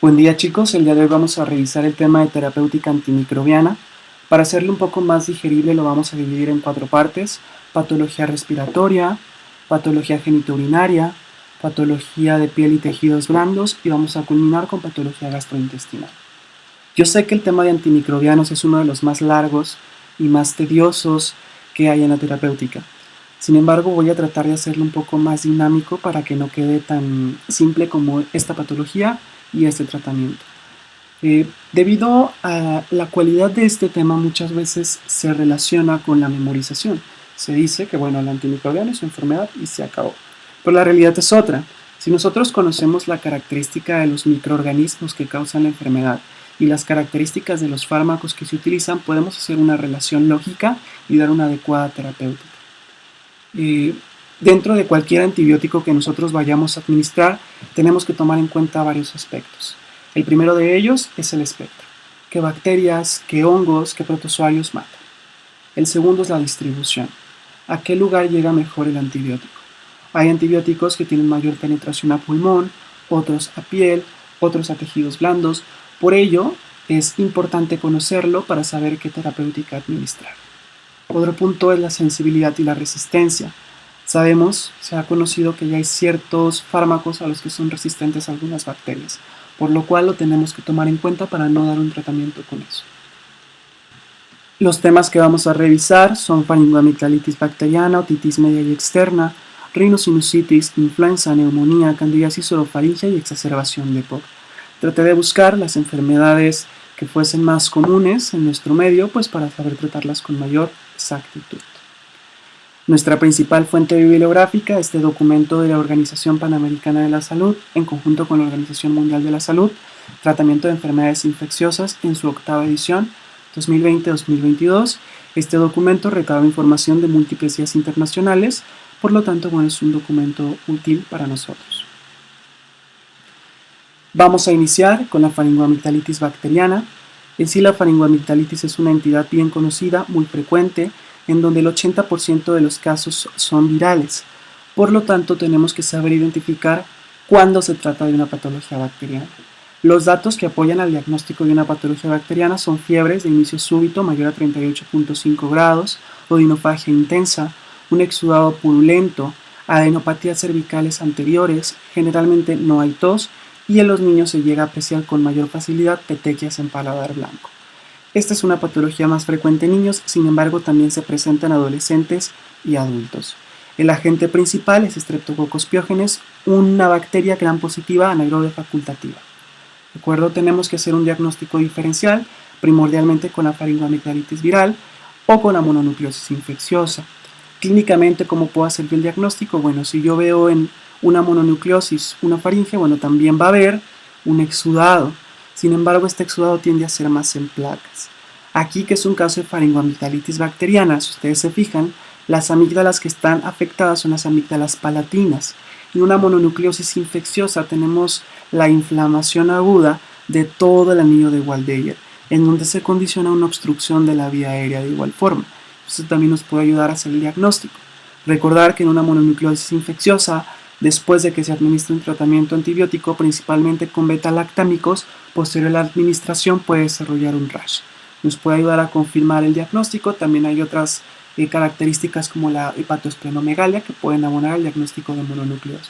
Buen día chicos, el día de hoy vamos a revisar el tema de terapéutica antimicrobiana. Para hacerlo un poco más digerible lo vamos a dividir en 4 partes: patología respiratoria, patología genitourinaria, patología de piel y tejidos blandos y vamos a culminar con patología gastrointestinal. Yo sé que el tema de antimicrobianos es uno de los más largos y más tediosos que hay en la terapéutica. Sin embargo, voy a tratar de hacerlo un poco más dinámico para que no quede tan simple como esta patología y este tratamiento. Debido a la cualidad de este tema, muchas veces se relaciona con la memorización. Se dice que, bueno, el antimicrobiano es una enfermedad y se acabó. Pero la realidad es otra. Si nosotros conocemos la característica de los microorganismos que causan la enfermedad y las características de los fármacos que se utilizan, podemos hacer una relación lógica y dar una adecuada terapéutica. Dentro de cualquier antibiótico que nosotros vayamos a administrar, tenemos que tomar en cuenta varios aspectos. El primero de ellos es el espectro: qué bacterias, qué hongos, qué protozoarios matan. El segundo es la distribución: a qué lugar llega mejor el antibiótico. Hay antibióticos que tienen mayor penetración a pulmón, otros a piel, otros a tejidos blandos. Por ello, es importante conocerlo para saber qué terapéutica administrar. Otro punto es la sensibilidad y la resistencia. Se ha conocido que ya hay ciertos fármacos a los que son resistentes a algunas bacterias, por lo cual lo tenemos que tomar en cuenta para no dar un tratamiento con eso. Los temas que vamos a revisar son faringoamigdalitis bacteriana, otitis media y externa, rhinosinusitis, influenza, neumonía, candidiasis orofaringia y exacerbación de POC. Traté de buscar las enfermedades que fuesen más comunes en nuestro medio, pues para saber tratarlas con mayor exactitud. Nuestra principal fuente bibliográfica, este documento de la Organización Panamericana de la Salud, en conjunto con la Organización Mundial de la Salud, Tratamiento de Enfermedades Infecciosas, en su 8ª edición, 2020-2022. Este documento recaba información de múltiples guías internacionales, por lo tanto, bueno, es un documento útil para nosotros. Vamos a iniciar con la faringoamigdalitis bacteriana. En sí, la faringoamigdalitis es una entidad bien conocida, muy frecuente, en donde el 80% de los casos son virales. Por lo tanto, tenemos que saber identificar cuándo se trata de una patología bacteriana. Los datos que apoyan al diagnóstico de una patología bacteriana son fiebres de inicio súbito mayor a 38.5 grados, odinofagia intensa, un exudado purulento, adenopatías cervicales anteriores, generalmente no hay tos, y en los niños se llega a apreciar con mayor facilidad petequias en paladar blanco. Esta es una patología más frecuente en niños, sin embargo también se presenta en adolescentes y adultos. El agente principal es Streptococcus pyogenes, una bacteria gram positiva anaerobe facultativa. ¿De acuerdo? Tenemos que hacer un diagnóstico diferencial, primordialmente con la faringoamigdalitis viral o con la mononucleosis infecciosa. Clínicamente, ¿cómo puedo hacer yo el diagnóstico? Bueno, si yo veo en una mononucleosis una faringe, bueno, también va a haber un exudado. Sin embargo, este exudado tiende a ser más en placas. Aquí, que es un caso de faringoamigdalitis bacteriana, si ustedes se fijan, las amígdalas que están afectadas son las amígdalas palatinas. En una mononucleosis infecciosa tenemos la inflamación aguda de todo el anillo de Waldeyer, en donde se condiciona una obstrucción de la vía aérea de igual forma. Eso también nos puede ayudar a hacer el diagnóstico. Recordar que en una mononucleosis infecciosa, después de que se administre un tratamiento antibiótico, principalmente con beta-lactámicos, posterior a la administración puede desarrollar un rash. Nos puede ayudar a confirmar el diagnóstico. También hay otras características como la hepatosplenomegalia que pueden abonar al diagnóstico de mononucleosis.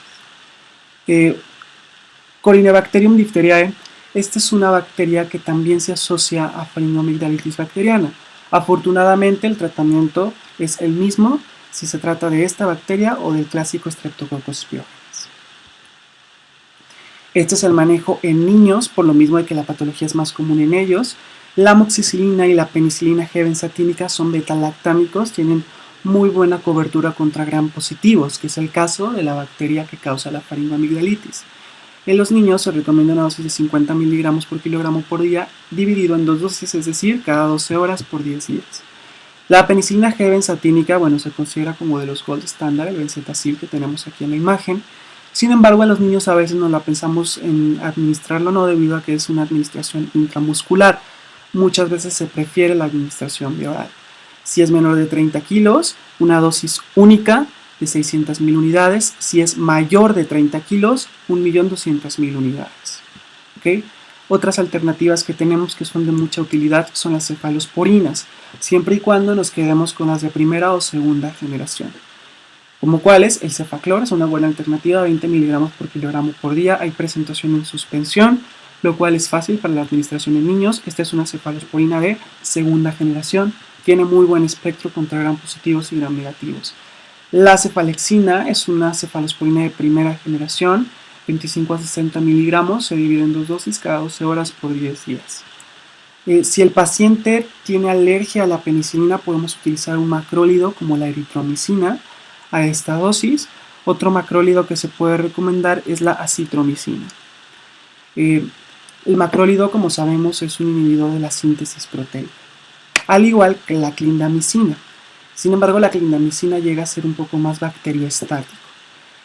Corynebacterium diphtheriae, esta es una bacteria que también se asocia a faringoamigdalitis bacteriana. Afortunadamente el tratamiento es el mismo si se trata de esta bacteria o del clásico Streptococcus pyogenes. Este es el manejo en niños, por lo mismo de que la patología es más común en ellos. La amoxicilina y la penicilina G benzatínica son beta-lactámicos, tienen muy buena cobertura contra gram positivos, que es el caso de la bacteria que causa la faringoamigdalitis. En los niños se recomienda una dosis de 50 miligramos por kilogramo por día, dividido en 2 dosis, es decir, cada 12 horas por 10 días. La penicilina G benzatínica, bueno, se considera como de los gold standard, el benzetacil que tenemos aquí en la imagen. Sin embargo, a los niños a veces no la pensamos en administrarlo, no, debido a que es una administración intramuscular. Muchas veces se prefiere la administración vía oral. Si es menor de 30 kilos, una dosis única de 600.000 unidades. Si es mayor de 30 kilos, 1.200.000 unidades. ¿Okay? Otras alternativas que tenemos que son de mucha utilidad son las cefalosporinas, siempre y cuando nos quedemos con las de primera o segunda generación. Como cuáles, el cefaclor es una buena alternativa, 20 miligramos por kilogramo por día, hay presentación en suspensión, lo cual es fácil para la administración en niños. Esta es una cefalosporina de segunda generación, tiene muy buen espectro contra gram positivos y gram negativos. La cefalexina es una cefalosporina de primera generación, 25 a 60 miligramos, se divide en 2 dosis cada 12 horas por 10 días. Si el paciente tiene alergia a la penicilina, podemos utilizar un macrólido como la eritromicina a esta dosis. Otro macrólido que se puede recomendar es la acitromicina. El macrólido, como sabemos, es un inhibidor de la síntesis proteica, al igual que la clindamicina. Sin embargo, la clindamicina llega a ser un poco más bacteriostático.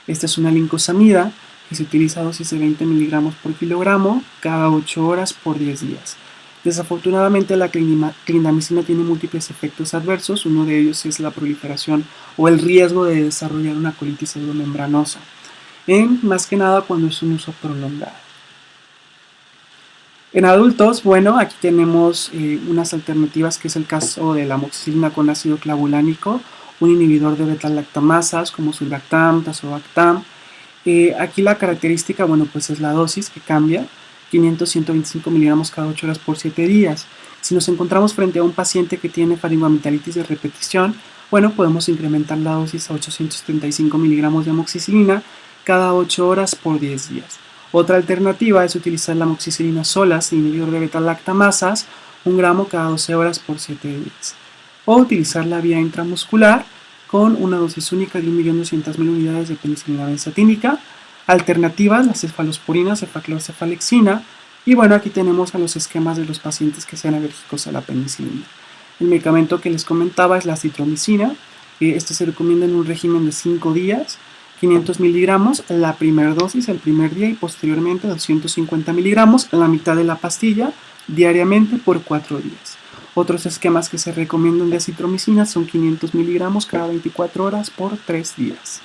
Esta es una lincosamida que se utiliza a dosis de 20 miligramos por kilogramo cada 8 horas por 10 días. Desafortunadamente, la clindamicina tiene múltiples efectos adversos. Uno de ellos es la proliferación o el riesgo de desarrollar una colitis pseudomembranosa, más que nada cuando es un uso prolongado. En adultos, bueno, aquí tenemos unas alternativas, que es el caso de la amoxicilina con ácido clavulánico, un inhibidor de beta-lactamasas como sulbactam, tazobactam. Aquí la característica, bueno, pues es la dosis que cambia, 500-125 miligramos cada 8 horas por 7 días. Si nos encontramos frente a un paciente que tiene faringoamigdalitis de repetición, bueno, podemos incrementar la dosis a 875 miligramos de amoxicilina cada 8 horas por 10 días. Otra alternativa es utilizar la amoxicilina sola, sin inhibidor de beta-lactamasas, 1 gramo cada 12 horas por 7 días. O utilizar la vía intramuscular con una dosis única de 1.200.000 unidades de penicilina benzatínica. Alternativas, la cefalosporina, cefaclor, cefalexina. Y bueno, aquí tenemos a los esquemas de los pacientes que sean alérgicos a la penicilina. El medicamento que les comentaba es la acitromicina. Este se recomienda en un régimen de 5 días. 500 miligramos la primera dosis el primer día y posteriormente 250 miligramos la mitad de la pastilla diariamente por 4 días. Otros esquemas que se recomiendan de acitromicina son 500 miligramos cada 24 horas por 3 días.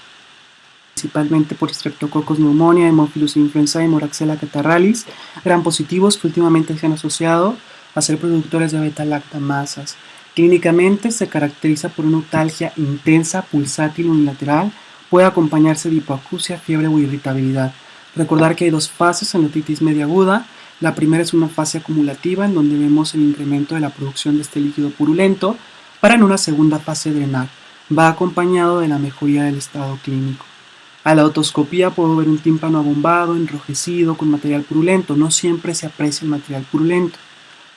Principalmente por Streptococcus pneumoniae, Haemophilus influenzae y Moraxella catarrhalis, gram positivos que últimamente se han asociado a ser productores de beta-lactamasas. Clínicamente se caracteriza por una otalgia intensa, pulsátil, unilateral. Puede acompañarse de hipoacusia, fiebre o irritabilidad. Recordar que hay 2 fases en la otitis media aguda. La primera es una fase acumulativa en donde vemos el incremento de la producción de este líquido purulento para en una segunda fase drenar. Va acompañado de la mejoría del estado clínico. A la otoscopía puedo ver un tímpano abombado, enrojecido, con material purulento. No siempre se aprecia el material purulento,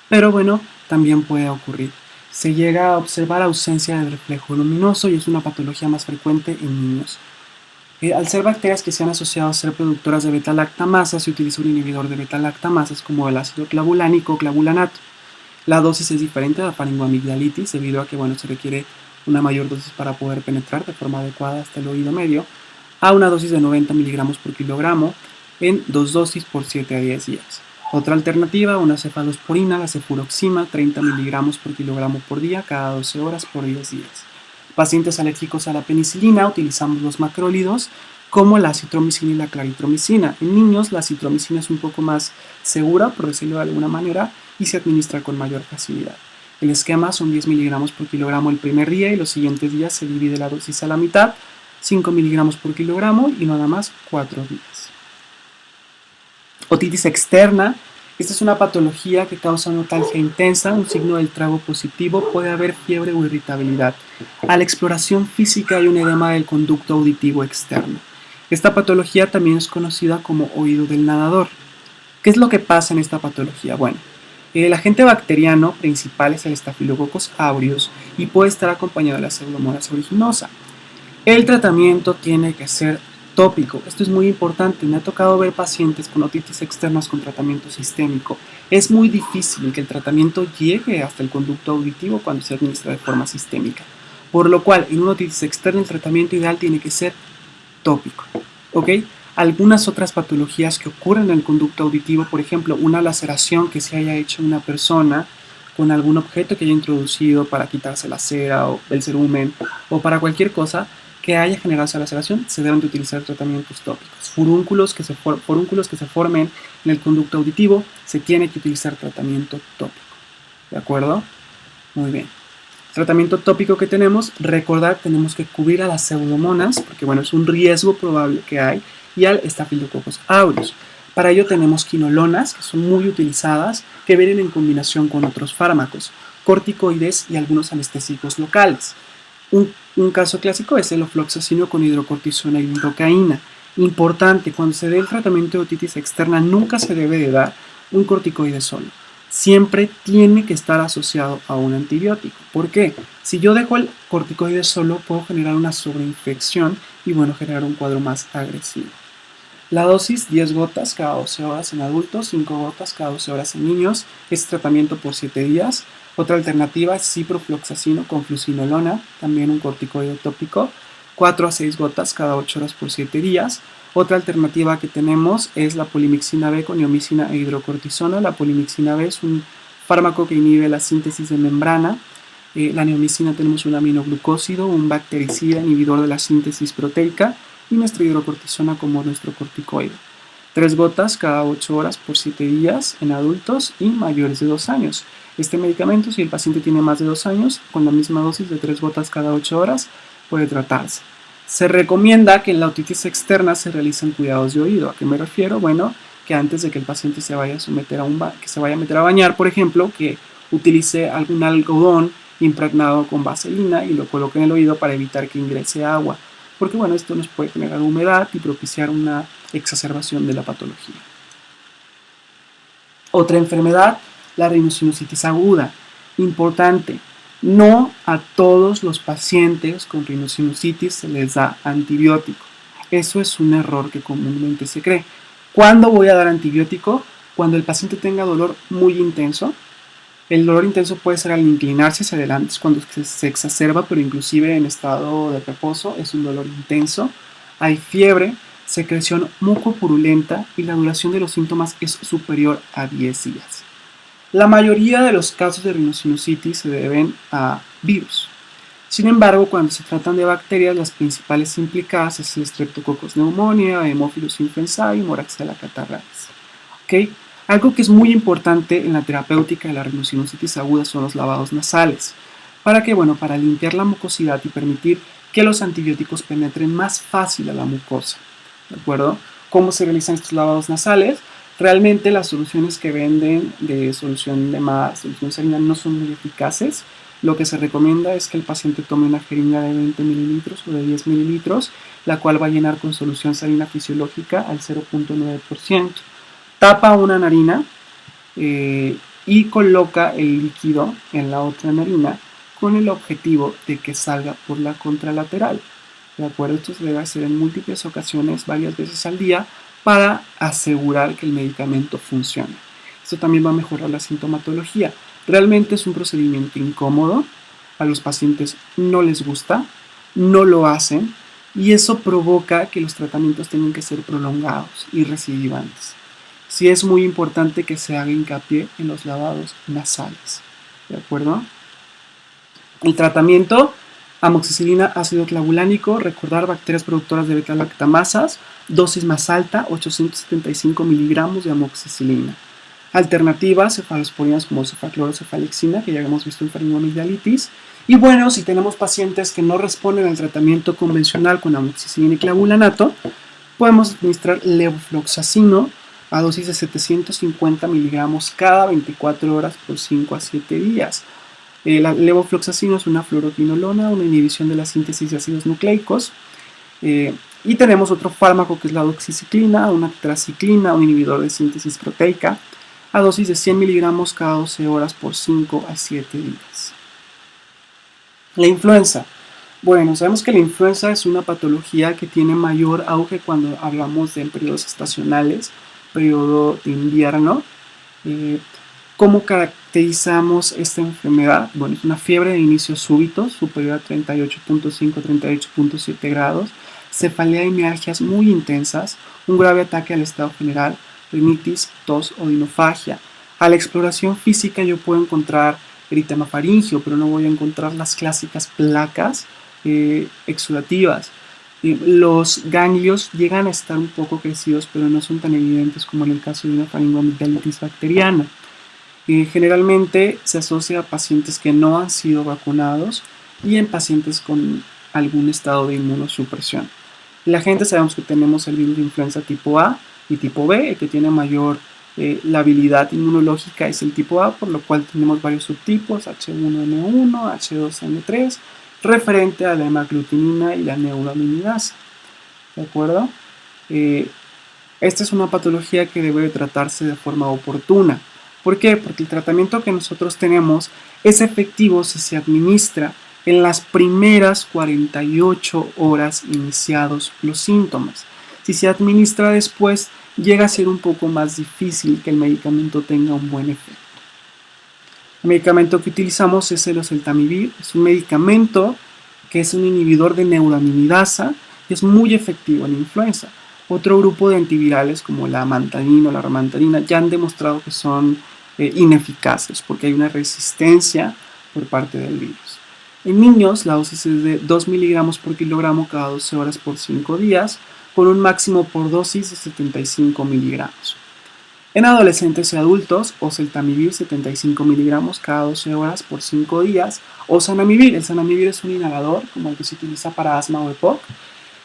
pero bueno, también puede ocurrir. Se llega a observar ausencia de reflejo luminoso y es una patología más frecuente en niños. Al ser bacterias que se han asociado a ser productoras de beta-lactamasas, se utiliza un inhibidor de beta-lactamasas como el ácido clavulánico o clavulanato. La dosis es diferente de la faringoamigdalitis debido a que se requiere una mayor dosis para poder penetrar de forma adecuada hasta el oído medio, a una dosis de 90 miligramos por kilogramo en 2 dosis por 7 a 10 días. Otra alternativa, una cefalosporina, la cefuroxima, 30 miligramos por kilogramo por día, cada 12 horas por 10 días. Pacientes alérgicos a la penicilina, utilizamos los macrólidos como la acitromicina y la claritromicina. En niños, la acitromicina es un poco más segura, por decirlo de alguna manera, y se administra con mayor facilidad. El esquema son 10 miligramos por kilogramo el primer día y los siguientes días se divide la dosis a la mitad, 5 miligramos por kilogramo y nada más 4 días. Otitis externa. Esta es una patología que causa una otalgia intensa, un signo del trago positivo, puede haber fiebre o irritabilidad. A la exploración física hay un edema del conducto auditivo externo. Esta patología también es conocida como oído del nadador. ¿Qué es lo que pasa en esta patología? Bueno, el agente bacteriano principal es el Staphylococcus aureus y puede estar acompañado de la Pseudomonas aeruginosa. El tratamiento tiene que ser tópico. Esto es muy importante. Me ha tocado ver pacientes con otitis externas con tratamiento sistémico. Es muy difícil que el tratamiento llegue hasta el conducto auditivo cuando se administra de forma sistémica. Por lo cual, en una otitis externa el tratamiento ideal tiene que ser tópico. ¿Ok? Algunas otras patologías que ocurren en el conducto auditivo, por ejemplo, una laceración que se haya hecho una persona con algún objeto que haya introducido para quitarse la cera o el cerumen o para cualquier cosa, que haya generado esa laceración, se deben de utilizar tratamientos tópicos. Furúnculos que se formen en el conducto auditivo, se tiene que utilizar tratamiento tópico. ¿De acuerdo? Muy bien. Tratamiento tópico que tenemos, recordar, tenemos que cubrir a las pseudomonas, porque bueno, es un riesgo probable que hay, y al Staphylococcus aureus. Para ello tenemos quinolonas, que son muy utilizadas, que vienen en combinación con otros fármacos, corticoides y algunos anestésicos locales. Un caso clásico es el ofloxacino con hidrocortisona y lidocaína. Importante, cuando se dé el tratamiento de otitis externa, nunca se debe de dar un corticoide solo. Siempre tiene que estar asociado a un antibiótico. ¿Por qué? Si yo dejo el corticoide solo, puedo generar una sobreinfección y bueno, generar un cuadro más agresivo. La dosis, 10 gotas cada 12 horas en adultos, 5 gotas cada 12 horas en niños. Es tratamiento por 7 días. Otra alternativa es ciprofloxacino con fluocinolona, también un corticoide tópico, 4 a 6 gotas cada 8 horas por 7 días. Otra alternativa que tenemos es la polimixina B con neomicina e hidrocortisona. La polimixina B es un fármaco que inhibe la síntesis de membrana. La neomicina tenemos un aminoglucósido, un bactericida inhibidor de la síntesis proteica, y nuestra hidrocortisona como nuestro corticoide. 3 gotas cada 8 horas por 7 días en adultos y mayores de 2 años. Este medicamento, si el paciente tiene más de 2 años, con la misma dosis de 3 gotas cada 8 horas, puede tratarse. Se recomienda que en la otitis externa se realicen cuidados de oído. ¿A qué me refiero? Bueno, que antes de que el paciente se vaya a meter a bañar, por ejemplo, que utilice algún algodón impregnado con vaselina y lo coloque en el oído para evitar que ingrese agua, porque bueno, esto nos puede generar humedad y propiciar una exacerbación de la patología. Otra enfermedad, la rhinosinusitis aguda. Importante, no a todos los pacientes con rhinosinusitis se les da antibiótico. Eso es un error que comúnmente se cree. ¿Cuándo voy a dar antibiótico? Cuando el paciente tenga dolor muy intenso. El dolor intenso puede ser al inclinarse hacia adelante, es cuando se exacerba, pero inclusive en estado de reposo es un dolor intenso. Hay fiebre, secreción mucopurulenta y la duración de los síntomas es superior a 10 días. La mayoría de los casos de rhinosinusitis se deben a virus. Sin embargo, cuando se tratan de bacterias, las principales implicadas es el Streptococcus pneumoniae, Haemophilus influenzae y Moraxella catarrhalis. ¿Okay? Algo que es muy importante en la terapéutica de la rhinosinusitis aguda son los lavados nasales. ¿Para qué? Bueno, para limpiar la mucosidad y permitir que los antibióticos penetren más fácil a la mucosa. ¿De acuerdo? ¿Cómo se realizan estos lavados nasales? Realmente las soluciones que venden de solución salina no son muy eficaces. Lo que se recomienda es que el paciente tome una jeringa de 20 mililitros o de 10 mililitros, la cual va a llenar con solución salina fisiológica al 0.9%. Tapa una narina y coloca el líquido en la otra narina con el objetivo de que salga por la contralateral. ¿De acuerdo? Esto se debe hacer en múltiples ocasiones, varias veces al día, para asegurar que el medicamento funcione. Esto también va a mejorar la sintomatología. Realmente es un procedimiento incómodo, a los pacientes no les gusta, no lo hacen y eso provoca que los tratamientos tengan que ser prolongados y recidivantes. Sí es muy importante que se haga hincapié en los lavados nasales. ¿De acuerdo? El tratamiento, amoxicilina, ácido clavulánico, recordar bacterias productoras de beta-lactamasas, dosis más alta, 875 miligramos de amoxicilina. Alternativas, cefalosporinas como cefaclorocefalexina, que ya hemos visto en faringoamigdalitis. Y bueno, si tenemos pacientes que no responden al tratamiento convencional con amoxicilina y clavulanato, podemos administrar levofloxacino a dosis de 750 miligramos cada 24 horas por 5 a 7 días. La levofloxacino es una fluoroquinolona, una inhibición de la síntesis de ácidos nucleicos. Y tenemos otro fármaco que es la doxiciclina, una tetraciclina, un inhibidor de síntesis proteica, a dosis de 100 miligramos cada 12 horas por 5 a 7 días. La influenza. Bueno, sabemos que la influenza es una patología que tiene mayor auge cuando hablamos de periodos estacionales, periodo de invierno. ¿Cómo caracterizamos esta enfermedad? Bueno, es una fiebre de inicio súbito, superior a 38.5-38.7 grados, cefalea y mialgias muy intensas, un grave ataque al estado general, rinitis, tos o dinofagia. A la exploración física yo puedo encontrar eritema faríngeo, pero no voy a encontrar las clásicas placas exudativas. Los ganglios llegan a estar un poco crecidos, pero no son tan evidentes como en el caso de una faringoamigdalitis bacteriana. Generalmente se asocia a pacientes que no han sido vacunados y en pacientes con algún estado de inmunosupresión. La gente sabemos que tenemos el virus de influenza tipo A y tipo B, el que tiene mayor la habilidad inmunológica es el tipo A, por lo cual tenemos varios subtipos, H1N1, H2N3, referente a la hemaglutinina y la neuraminidasa. ¿De acuerdo? Esta es una patología que debe tratarse de forma oportuna. ¿Por qué? Porque el tratamiento que nosotros tenemos es efectivo si se administra en las primeras 48 horas iniciados los síntomas. Si se administra después, llega a ser un poco más difícil que el medicamento tenga un buen efecto. El medicamento que utilizamos es el oseltamivir. Es un medicamento que es un inhibidor de neuraminidasa y es muy efectivo en influenza. Otro grupo de antivirales como la amantadina o la ramantadina ya han demostrado que son ineficaces porque hay una resistencia por parte del virus. En niños la dosis es de 2 miligramos por kilogramo cada 12 horas por 5 días, con un máximo por dosis de 75 miligramos. En adolescentes y adultos, oseltamivir 75 miligramos cada 12 horas por 5 días, o zanamivir. El zanamivir es un inhalador como el que se utiliza para asma o EPOC,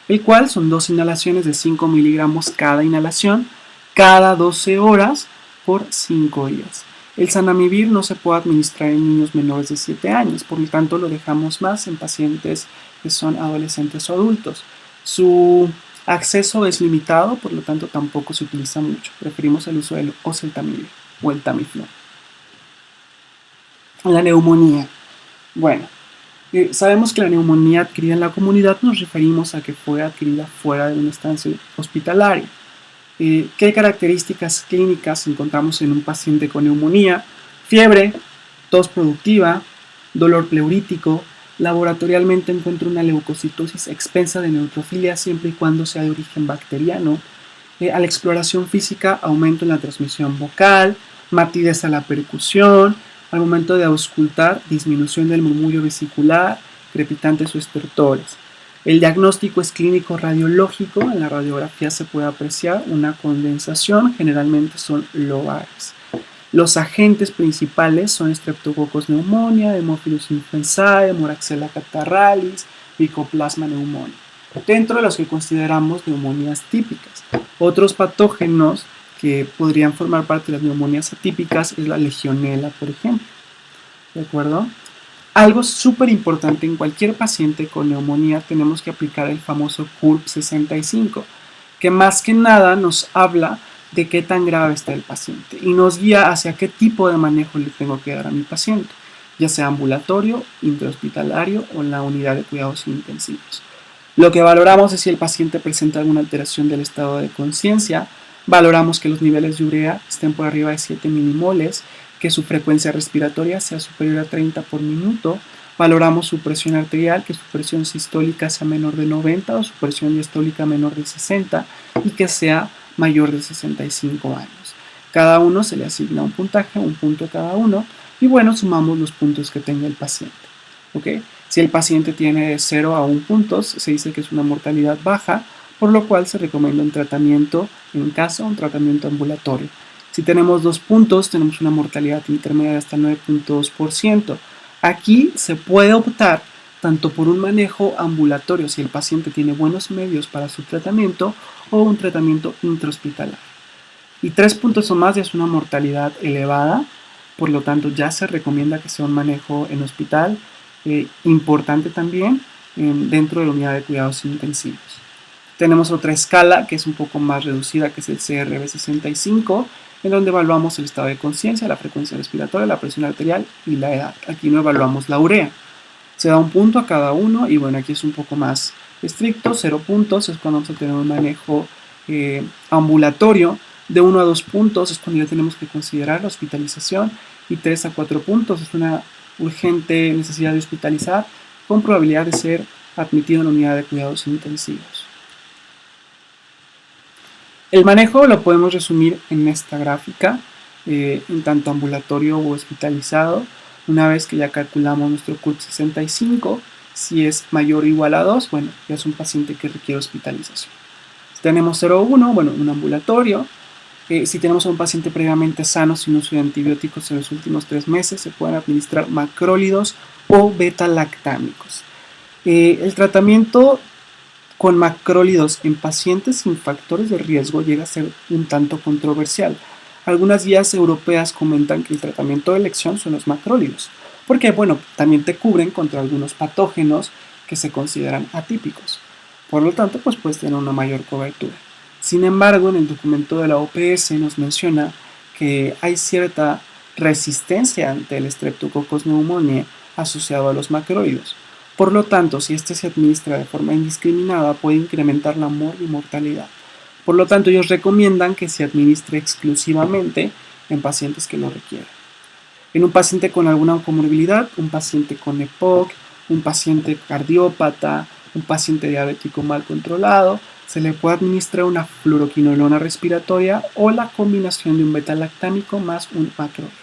el cual son 2 inhalaciones de 5 miligramos cada inhalación, cada 12 horas por 5 días. El zanamivir no se puede administrar en niños menores de 7 años, por lo tanto lo dejamos más en pacientes que son adolescentes o adultos. Su acceso es limitado, por lo tanto tampoco se utiliza mucho. Preferimos el uso del oseltamivir o el Tamiflu. La neumonía. Bueno, sabemos que la neumonía adquirida en la comunidad nos referimos a que fue adquirida fuera de una estancia hospitalaria. ¿Qué características clínicas encontramos en un paciente con neumonía? Fiebre, tos productiva, dolor pleurítico. Laboratorialmente encuentro una leucocitosis expensa de neutrofilia siempre y cuando sea de origen bacteriano. A la exploración física, aumento en la transmisión vocal, matidez a la percusión, al momento de auscultar, disminución del murmullo vesicular, crepitantes o estertores. El diagnóstico es clínico radiológico. En la radiografía se puede apreciar una condensación, generalmente son lobares. Los agentes principales son Streptococcus pneumoniae, Haemophilus influenzae, Moraxella catarrhalis, Mycoplasma pneumoniae, dentro de los que consideramos neumonías típicas. Otros patógenos que podrían formar parte de las neumonías atípicas es la legionela, por ejemplo. ¿De acuerdo? Algo súper importante, en cualquier paciente con neumonía tenemos que aplicar el famoso CURP 65, que más que nada nos habla de qué tan grave está el paciente y nos guía hacia qué tipo de manejo le tengo que dar a mi paciente, ya sea ambulatorio, intrahospitalario o en la unidad de cuidados intensivos. Lo que valoramos es si el paciente presenta alguna alteración del estado de conciencia, valoramos que los niveles de urea estén por arriba de 7 milimoles, que su frecuencia respiratoria sea superior a 30 por minuto, valoramos su presión arterial, que su presión sistólica sea menor de 90 o su presión diastólica menor de 60 y que sea mayor de 65 años. Cada uno se le asigna un puntaje, un punto cada uno, y bueno, sumamos los puntos que tenga el paciente. ¿Okay? Si el paciente tiene de 0 a 1 puntos, se dice que es una mortalidad baja, por lo cual se recomienda un tratamiento en casa, un tratamiento ambulatorio. Si tenemos 2 puntos, tenemos una mortalidad intermedia de hasta 9.2%. Aquí se puede optar tanto por un manejo ambulatorio, si el paciente tiene buenos medios para su tratamiento, o un tratamiento intrahospitalario. Y 3 puntos o más ya es una mortalidad elevada, por lo tanto ya se recomienda que sea un manejo en hospital, importante también dentro de la unidad de cuidados intensivos. Tenemos otra escala que es un poco más reducida, que es el CRB65, en donde evaluamos el estado de conciencia, la frecuencia respiratoria, la presión arterial y la edad. Aquí no evaluamos la urea. Se da un punto a cada uno y bueno, aquí es un poco más estricto. 0 puntos es cuando vamos a tener un manejo ambulatorio. De 1 a 2 puntos es cuando ya tenemos que considerar la hospitalización, y 3 a 4 puntos es una urgente necesidad de hospitalizar con probabilidad de ser admitido en la unidad de cuidados intensivos. El manejo lo podemos resumir en esta gráfica, en tanto ambulatorio o hospitalizado. Una vez que ya calculamos nuestro CURP 65, Si es mayor o igual a 2, bueno, ya es un paciente que requiere hospitalización. Si tenemos 0,1, bueno, un ambulatorio. Si tenemos a un paciente previamente sano sin uso de antibióticos en los últimos 3 meses, se pueden administrar macrólidos o beta-lactámicos. El tratamiento con macrólidos en pacientes sin factores de riesgo llega a ser un tanto controversial. Algunas guías europeas comentan que el tratamiento de elección son los macrólidos, porque bueno, también te cubren contra algunos patógenos que se consideran atípicos. Por lo tanto, pues puedes tener una mayor cobertura. Sin embargo, en el documento de la OPS nos menciona que hay cierta resistencia ante el Streptococcus pneumoniae asociado a los macrólidos. Por lo tanto, si este se administra de forma indiscriminada, puede incrementar la mortalidad. Por lo tanto, ellos recomiendan que se administre exclusivamente en pacientes que lo requieran. En un paciente con alguna comorbilidad, un paciente con EPOC, un paciente cardiópata, un paciente diabético mal controlado, se le puede administrar una fluoroquinolona respiratoria o la combinación de un beta-lactámico más un macrólido.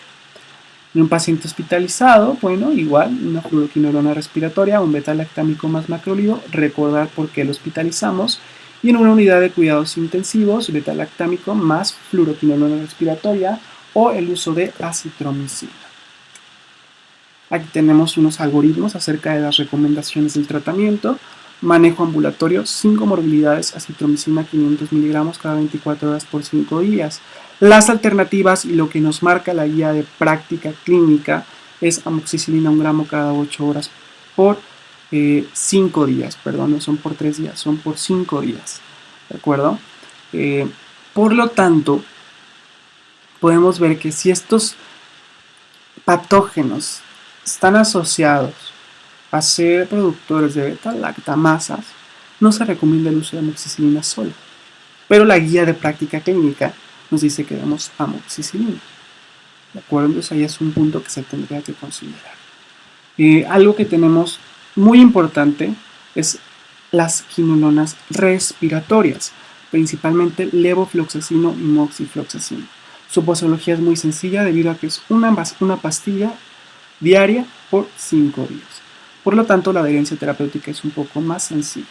En un paciente hospitalizado, bueno, igual, una fluoroquinolona respiratoria, un beta-lactámico más macrólido, recordar por qué lo hospitalizamos. Y en una unidad de cuidados intensivos, beta-lactámico más fluoroquinolona respiratoria o el uso de acitromicina. Aquí tenemos unos algoritmos acerca de las recomendaciones del tratamiento. Manejo ambulatorio, 5 comorbilidades, acitromicina 500 miligramos cada 24 horas por 5 días. Las alternativas y lo que nos marca la guía de práctica clínica es amoxicilina 1 gramo cada 8 horas por 5 días, perdón, no son por 3 días, son por 5 días, ¿de acuerdo? Por lo tanto, podemos ver que si estos patógenos están asociados a ser productores de beta-lactamasas, no se recomienda el uso de amoxicilina sola, pero la guía de práctica clínica nos dice que demos amoxicilina, ¿de acuerdo? Entonces ahí es un punto que se tendría que considerar. Algo que tenemos muy importante es las quinolonas respiratorias, principalmente levofloxacino y moxifloxacino. Su posología es muy sencilla debido a que es una pastilla diaria por 5 días. Por lo tanto, la adherencia terapéutica es un poco más sencilla.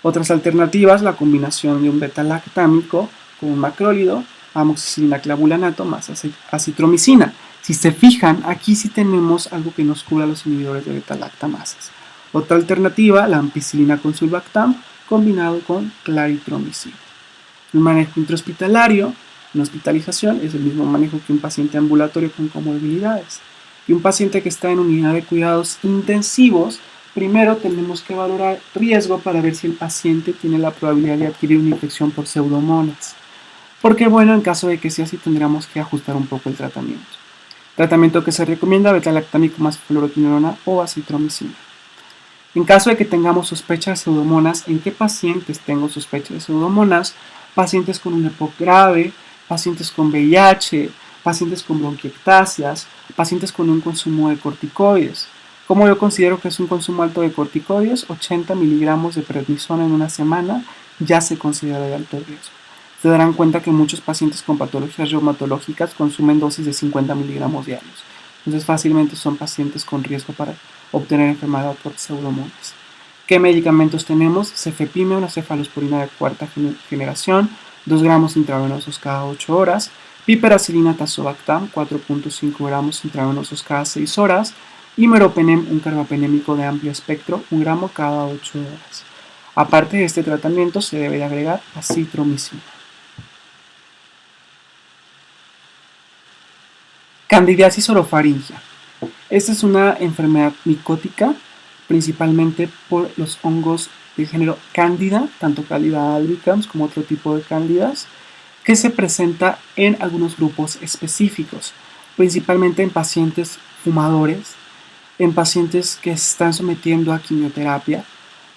Otras alternativas, la combinación de un beta-lactámico con un macrólido, amoxicilina clavulanato más acitromicina. Si se fijan, aquí sí tenemos algo que nos cubra los inhibidores de beta-lactamasas. Otra alternativa, la ampicilina con sulbactam combinado con claritromicina. El manejo intrahospitalario, en hospitalización, es el mismo manejo que un paciente ambulatorio con comorbilidades. Y un paciente que está en unidad de cuidados intensivos, primero tenemos que valorar riesgo para ver si el paciente tiene la probabilidad de adquirir una infección por pseudomonas. Porque bueno, en caso de que sea así, tendríamos que ajustar un poco el tratamiento. Tratamiento que se recomienda, beta-lactámico más fluoroquinolona o acitromicina. En caso de que tengamos sospecha de pseudomonas, ¿en qué pacientes tengo sospecha de pseudomonas? Pacientes con un EPOC grave, pacientes con VIH, pacientes con bronquiectasias, pacientes con un consumo de corticoides. ¿Cómo yo considero que es un consumo alto de corticoides? 80 miligramos de prednisona en una semana ya se considera de alto riesgo. Se darán cuenta que muchos pacientes con patologías reumatológicas consumen dosis de 50 miligramos diarios. Entonces fácilmente son pacientes con riesgo para obtener enfermedad por pseudomonas. ¿Qué medicamentos tenemos? Cefepime, una cefalosporina de cuarta generación, 2 gramos intravenosos cada 8 horas. Piperacilina tazobactam, 4.5 gramos intravenosos cada 6 horas. Y meropenem, un carbapenémico de amplio espectro, 1 gramo cada 8 horas. Aparte de este tratamiento, se debe de agregar acitromicina. Candidiasis orofaringia. Esta es una enfermedad micótica, principalmente por los hongos del género Candida, tanto Candida albicans como otro tipo de cándidas, que se presenta en algunos grupos específicos, principalmente en pacientes fumadores, en pacientes que se están sometiendo a quimioterapia.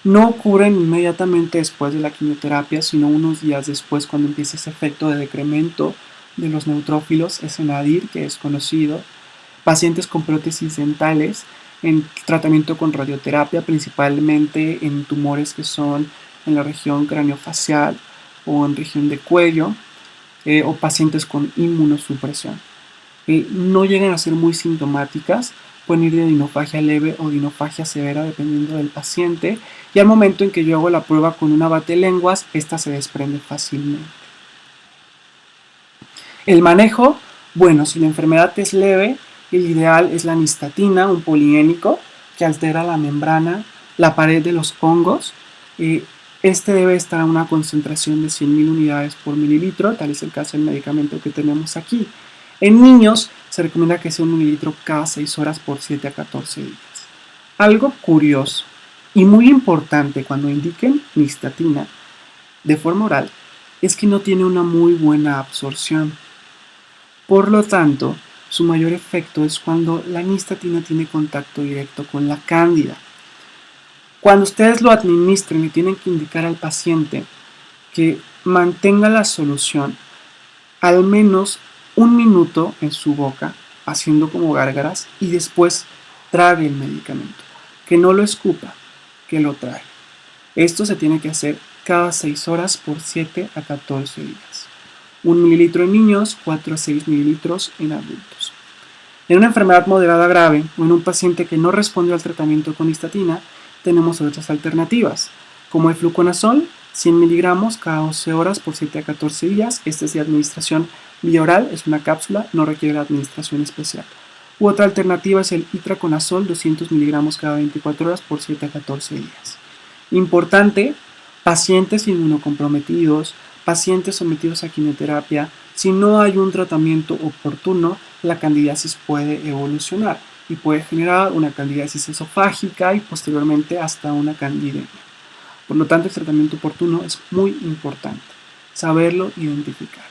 No ocurren inmediatamente después de la quimioterapia, sino unos días después, cuando empieza ese efecto de decremento de los neutrófilos, ese nadir que es conocido. Pacientes con prótesis dentales en tratamiento con radioterapia, principalmente en tumores que son en la región craneofacial o en región de cuello, o pacientes con inmunosupresión. No llegan a ser muy sintomáticas, pueden ir de dinofagia leve o dinofagia severa dependiendo del paciente, y al momento en que yo hago la prueba con una batelenguas, esta se desprende fácilmente. El manejo, bueno, si la enfermedad es leve, el ideal es la nistatina, un poliénico que altera la membrana, la pared de los hongos. Este debe estar a una concentración de 100.000 unidades por mililitro, tal es el caso del medicamento que tenemos aquí. En niños se recomienda que sea 1 mililitro cada 6 horas por 7 a 14 días. Algo curioso y muy importante cuando indiquen nistatina de forma oral es que no tiene una muy buena absorción. Por lo tanto, su mayor efecto es cuando la nistatina tiene contacto directo con la cándida. Cuando ustedes lo administren, le tienen que indicar al paciente que mantenga la solución al menos 1 minuto en su boca, haciendo como gárgaras, y después trague el medicamento. Que no lo escupa, que lo trague. Esto se tiene que hacer cada 6 horas por 7 a 14 días. 1 mililitro en niños, 4 a 6 mililitros en adultos. En una enfermedad moderada grave o en un paciente que no respondió al tratamiento con nistatina, tenemos otras alternativas, como el fluconazol, 100 miligramos cada 12 horas por 7 a 14 días. Este es de administración vía oral, es una cápsula, no requiere administración especial. U otra alternativa es el itraconazol, 200 miligramos cada 24 horas por 7 a 14 días. Importante, pacientes inmunocomprometidos, pacientes sometidos a quimioterapia, si no hay un tratamiento oportuno, la candidiasis puede evolucionar y puede generar una candidiasis esofágica y posteriormente hasta una candidemia. Por lo tanto, el tratamiento oportuno es muy importante, saberlo identificar.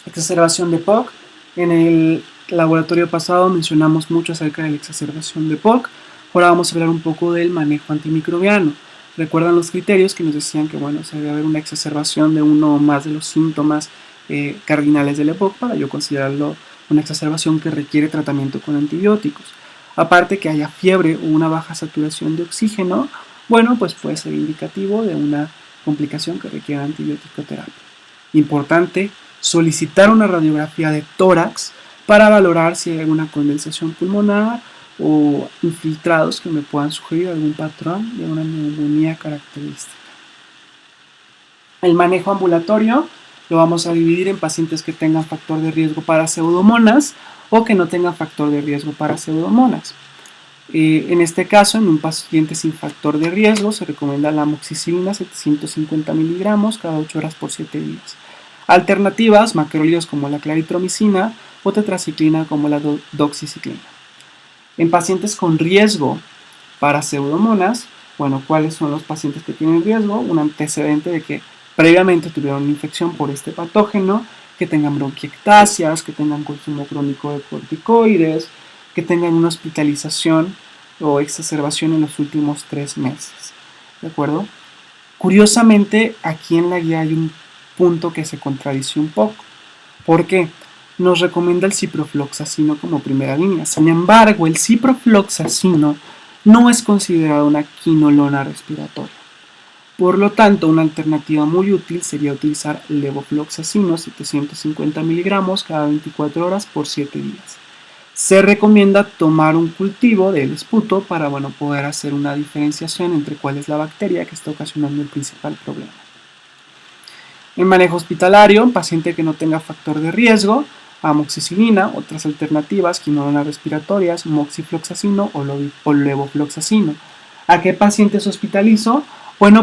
Exacerbación de POC. En el laboratorio pasado mencionamos mucho acerca de la exacerbación de POC. Ahora vamos a hablar un poco del manejo antimicrobiano. Recuerdan los criterios que nos decían que se debe haber una exacerbación de uno o más de los síntomas cardinales del EPOC para yo considerarlo una exacerbación que requiere tratamiento con antibióticos. Aparte que haya fiebre o una baja saturación de oxígeno, pues puede ser indicativo de una complicación que requiere antibiótico terapia. Importante, solicitar una radiografía de tórax para valorar si hay alguna condensación pulmonar o infiltrados que me puedan sugerir algún patrón de una neumonía característica. El manejo ambulatorio lo vamos a dividir en pacientes que tengan factor de riesgo para pseudomonas o que no tengan factor de riesgo para pseudomonas. En este caso, en un paciente sin factor de riesgo, se recomienda la amoxicilina 750 miligramos cada 8 horas por 7 días. Alternativas, macrólidos como la claritromicina o tetraciclina como la doxiciclina. En pacientes con riesgo para pseudomonas, ¿cuáles son los pacientes que tienen riesgo? Un antecedente de que previamente tuvieron una infección por este patógeno, que tengan bronquiectasias, que tengan consumo crónico de corticoides, que tengan una hospitalización o exacerbación en los últimos 3 meses. ¿De acuerdo? Curiosamente, aquí en la guía hay un punto que se contradice un poco. ¿Por qué? Nos recomienda el ciprofloxacino como primera línea. Sin embargo, el ciprofloxacino no es considerado una quinolona respiratoria. Por lo tanto, una alternativa muy útil sería utilizar levofloxacino 750 miligramos cada 24 horas por 7 días. Se recomienda tomar un cultivo del esputo para poder hacer una diferenciación entre cuál es la bacteria que está ocasionando el principal problema. En manejo hospitalario, un paciente que no tenga factor de riesgo, amoxicilina, otras alternativas, quinolonas respiratorias, moxifloxacino o levofloxacino. ¿A qué pacientes hospitalizo?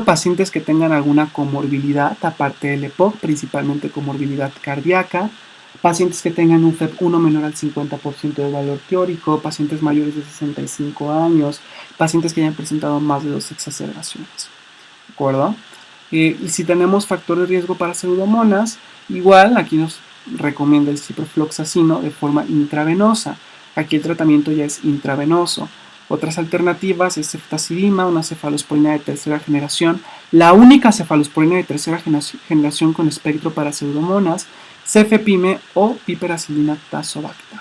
Pacientes que tengan alguna comorbilidad, aparte del EPOC, principalmente comorbilidad cardíaca, pacientes que tengan un FEV1 menor al 50% del valor teórico, pacientes mayores de 65 años, pacientes que hayan presentado más de 2 exacerbaciones. ¿De acuerdo? Y si tenemos factor de riesgo para pseudomonas, igual aquí nos recomienda el ciprofloxacino de forma intravenosa. Aquí el tratamiento ya es intravenoso. Otras alternativas es ceftazidima, una cefalosporina de tercera generación, la única cefalosporina de tercera generación con espectro para pseudomonas, cefepime o piperacilina tazobactam.